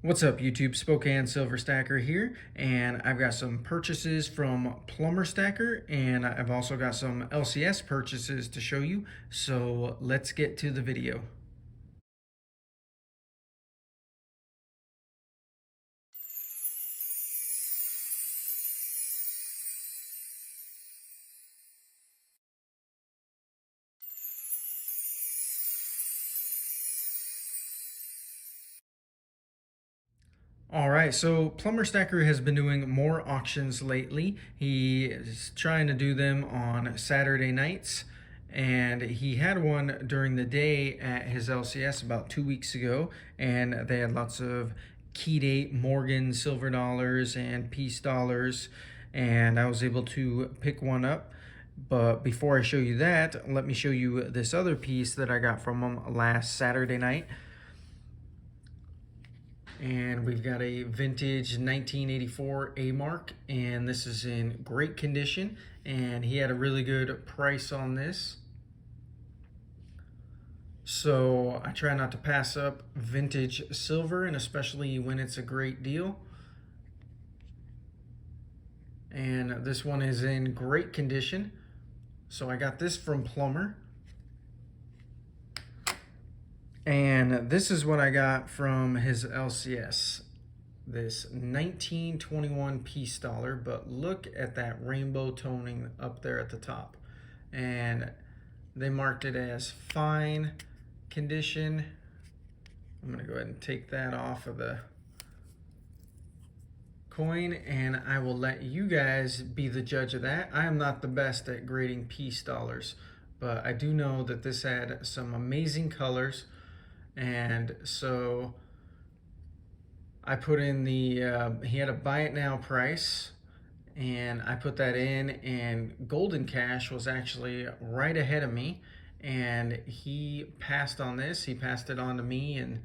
What's up YouTube, SpokaneSilverStacker here, and I've got some purchases from Plumber Stacker, and I've also got some LCS purchases to show you, so let's get to the video. All right, so Plumber Stacker has been doing more auctions lately. He is trying to do them on Saturday nights, and he had one during the day at his LCS about 2 weeks ago, and they had lots of key date Morgan silver dollars and piece dollars, and I was able to pick one up. But before I show you that, let me show you this other piece that I got from him last Saturday night. And we've got a vintage 1984 A-Mark, and this is in great condition, and he had a really good price on this. So I try not to pass up vintage silver, and especially when it's a great deal. And this one is in great condition. So I got this from Plumber. And this is what I got from his LCS. This 1921 piece dollar, but look at that rainbow toning up there at the top. And they marked it as fine condition. I'm gonna go ahead and take that off of the coin, and I will let you guys be the judge of that. I am not the best at grading piece dollars, but I do know that this had some amazing colors. And so I put in the, he had a buy it now price, and I put that in, and Golden Cash was actually right ahead of me, and he passed on this. He passed it on to me and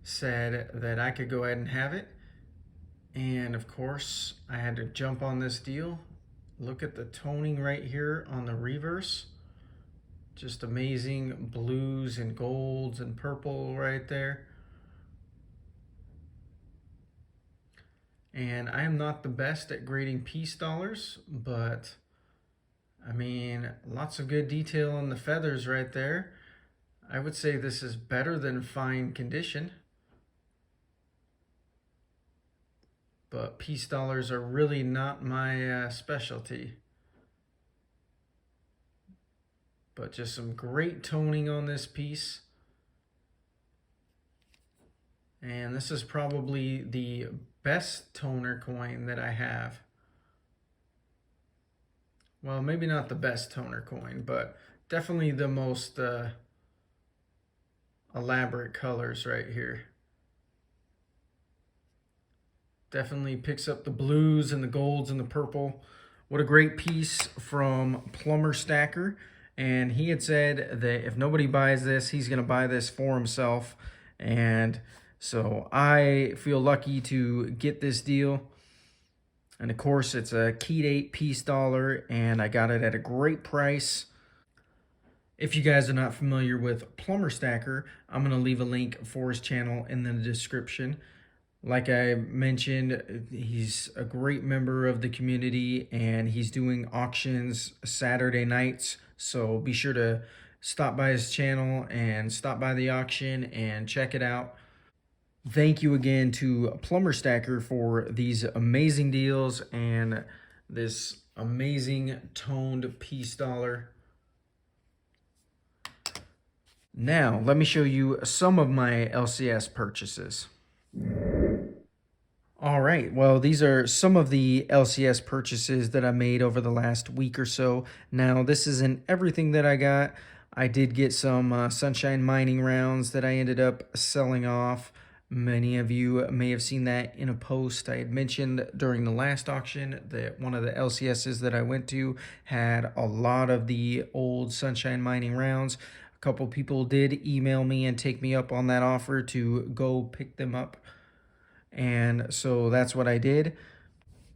said that I could go ahead and have it. And of course, I had to jump on this deal. Look at the toning right here on the reverse. Just amazing blues and golds and purple right there. And I am not the best at grading piece dollars, but I mean, lots of good detail on the feathers right there. I would say this is better than fine condition. But piece dollars are really not my specialty. But just some great toning on this piece. And this is probably the best toner coin that I have. Well, maybe not the best toner coin, but definitely the most elaborate colors right here. Definitely picks up the blues and the golds and the purple. What a great piece from Plumber Stacker. And he had said that if nobody buys this, he's going to buy this for himself. And so I feel lucky to get this deal. And of course, it's a key date piece dollar, and I got it at a great price. If you guys are not familiar with Plumber Stacker, I'm going to leave a link for his channel in the description. Like I mentioned, he's a great member of the community, and he's doing auctions Saturday nights. So be sure to stop by his channel and stop by the auction and check it out. Thank you again to Plumber Stacker for these amazing deals and this amazing toned piece dollar. Now, let me show you some of my LCS purchases. All right, well, these are some of the LCS purchases that I made over the last week or so. Now, this isn't everything that I got. I did get some sunshine mining rounds that I ended up selling off. Many of you may have seen that in a post I had mentioned during the last auction that one of the LCSs that I went to had a lot of the old sunshine mining rounds. A couple people did email me and take me up on that offer to go pick them up. And so that's what I did.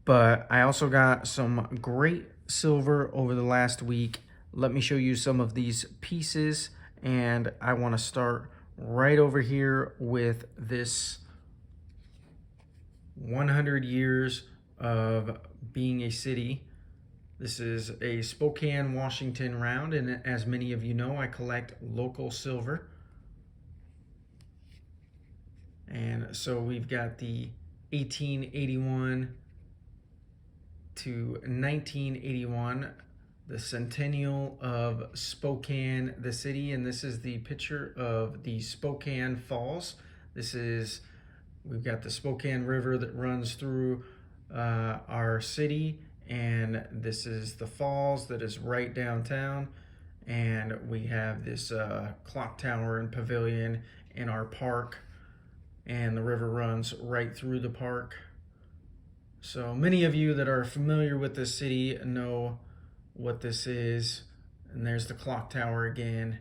But I also got some great silver over the last week. Let me show you some of these pieces. And I want to start right over here with this 100 years of being a city. This is a Spokane, Washington round, and as many of you know, I collect local silver. And so we've got the 1881 to 1981, the centennial of Spokane, the city, and this is the picture of the Spokane Falls. We've got the Spokane River that runs through our city, and this is the falls that is right downtown, and we have this clock tower and pavilion in our park, and the river runs right through the park. So many of you that are familiar with this city know what this is, and there's the clock tower again.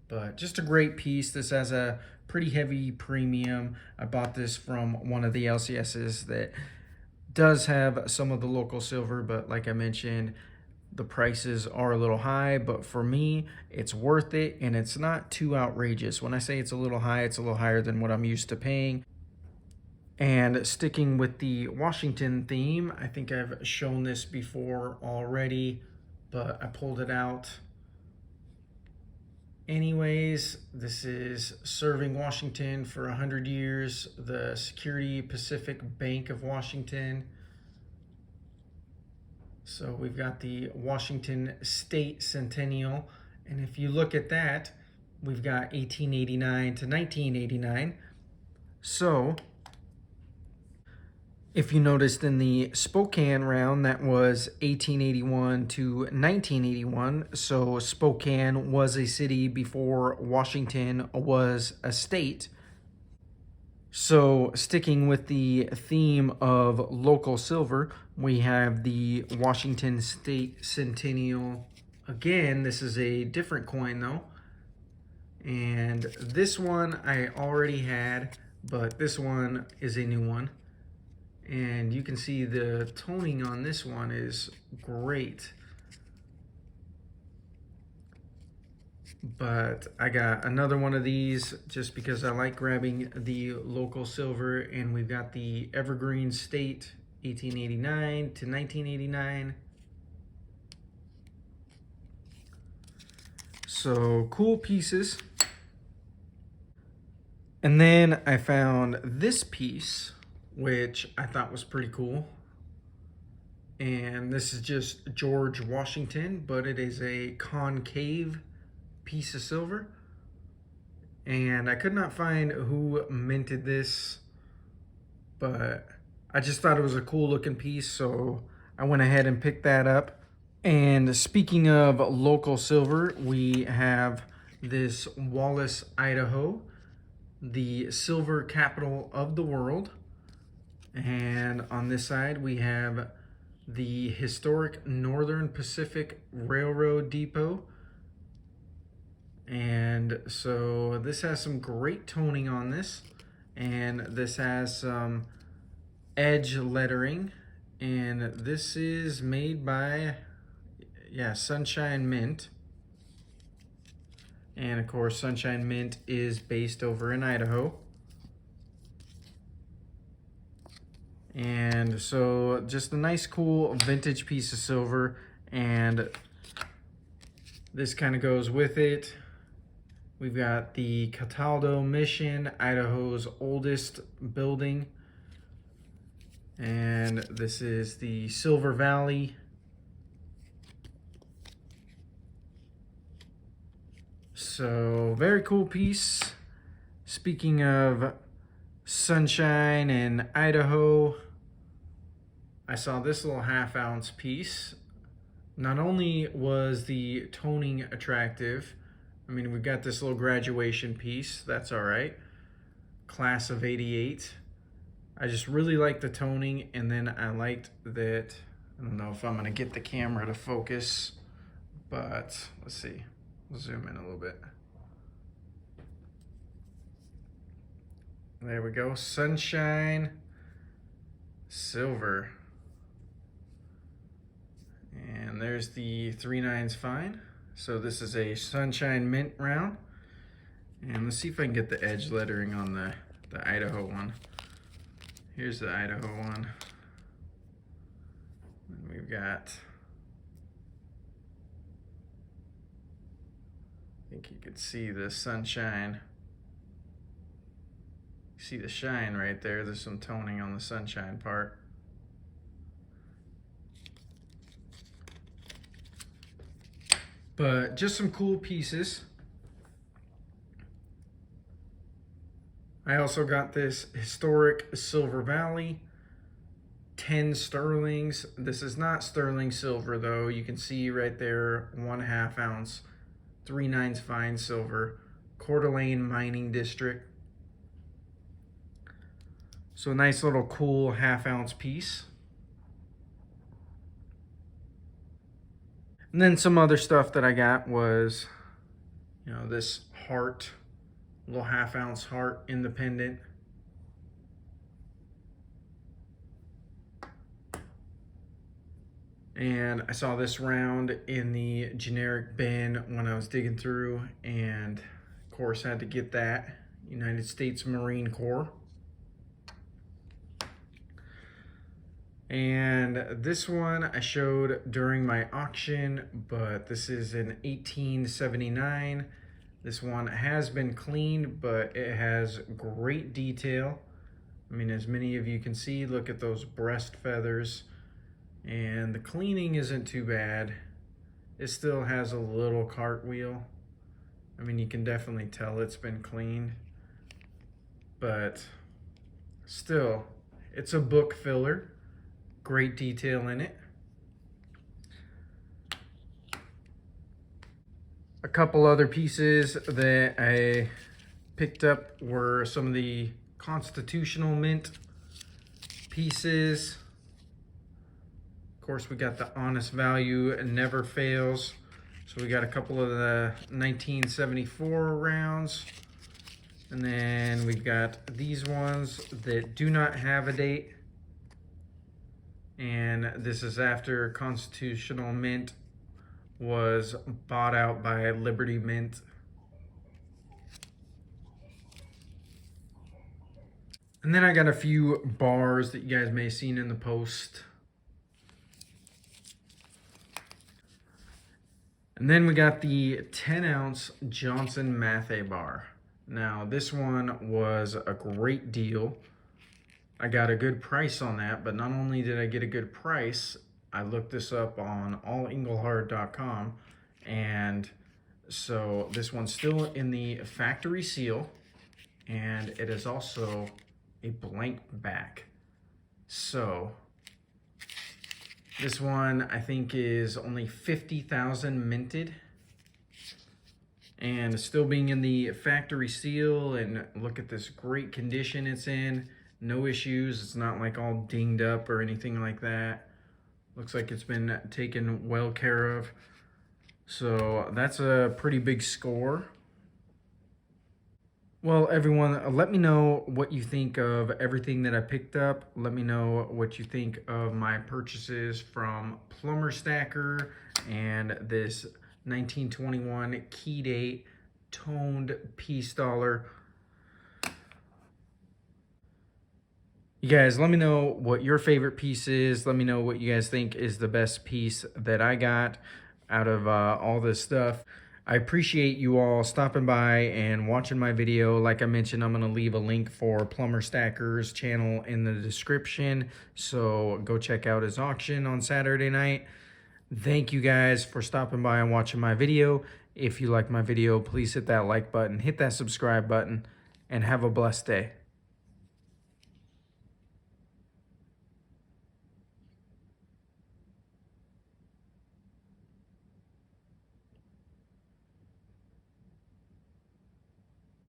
But just a great piece. This has a pretty heavy premium. I bought this from one of the LCSs that does have some of the local silver, but like I mentioned, the prices are a little high, but for me, it's worth it, and it's not too outrageous. When I say it's a little high, it's a little higher than what I'm used to paying. And sticking with the Washington theme, I think I've shown this before already, but I pulled it out anyways. This is serving Washington for 100 years, the Security Pacific Bank of Washington. So we've got the Washington State Centennial, and if you look at that, we've got 1889 to 1989. So if you noticed in the Spokane round, that was 1881 to 1981. So Spokane was a city before Washington was a state. So sticking with the theme of local silver, we have the Washington State Centennial. Again, this is a different coin though. And this one I already had, but this one is a new one. And you can see the toning on this one is great. But I got another one of these just because I like grabbing the local silver, and we've got the Evergreen State 1889 to 1989. So cool pieces. And then I found this piece, which I thought was pretty cool. And this is just George Washington, but it is a concave piece of silver. And I could not find who minted this, but I just thought it was a cool looking piece, so I went ahead and picked that up. And speaking of local silver, we have this Wallace, Idaho, the silver capital of the world. And on this side, we have the historic Northern Pacific Railroad Depot. And so this has some great toning on this. And this has some edge lettering. And this is made by, Sunshine Mint. And of course, Sunshine Mint is based over in Idaho. And so just a nice, cool vintage piece of silver. And this kind of goes with it. We've got the Cataldo Mission, Idaho's oldest building. And this is the Silver Valley. So very cool piece. Speaking of sunshine and Idaho, I saw this little 1/2 ounce piece. Not only was the toning attractive, I mean, we've got this little graduation piece, that's all right. Class of 88. I just really like the toning, and then I liked that, I don't know if I'm gonna get the camera to focus, but let's see, we'll zoom in a little bit. There we go, Sunshine Silver. And there's the 3/9 fine. So this is a Sunshine Mint round. And let's see if I can get the edge lettering on the Idaho one. Here's the Idaho one. And we've got, I think you could see the sunshine. You see the shine right there. There's some toning on the sunshine part. But just some cool pieces. I also got this historic Silver Valley, 10 sterlings. This is not sterling silver though. You can see right there, 1/2 ounce, 3/9 fine silver, Coeur d'Alene mining district. So a nice little cool 1/2 ounce piece. And then some other stuff that I got was, you know, this heart, little 1/2 ounce heart independent. And I saw this round in the generic bin when I was digging through, and of course had to get that. United States Marine Corps. And this one I showed during my auction, but this is an 1879. This one has been cleaned, but it has great detail. I mean, as many of you can see, look at those breast feathers. And the cleaning isn't too bad. It still has a little cartwheel. I mean, you can definitely tell it's been cleaned, but still, it's a book filler. Great detail in it. A couple other pieces that I picked up were some of the Constitutional Mint pieces. Of course, we got the honest value and never fails. So we got a couple of the 1974 rounds. And then we've got these ones that do not have a date. And this is after Constitutional Mint was bought out by Liberty Mint. And then I got a few bars that you guys may have seen in the post. And then we got the 10 ounce Johnson Mathey bar. Now this one was a great deal. I got a good price on that, but not only did I get a good price, I looked this up on allenglehart.com, and so this one's still in the factory seal, and it is also a blank back. So this one I think is only 50,000 minted, and still being in the factory seal, and look at this great condition it's in. No issues. It's not like all dinged up or anything like that. Looks like it's been taken well care of. So that's a pretty big score. Well, everyone, let me know what you think of everything that I picked up. Let me know what you think of my purchases from Plumber Stacker and this 1921 key date toned piece dollar. You guys, let me know what your favorite piece is. Let me know what you guys think is the best piece that I got out of all this stuff. I appreciate you all stopping by and watching my video. Like I mentioned, I'm going to leave a link for Plumber Stacker's channel in the description. So go check out his auction on Saturday night. Thank you guys for stopping by and watching my video. If you like my video, please hit that like button, hit that subscribe button, and have a blessed day.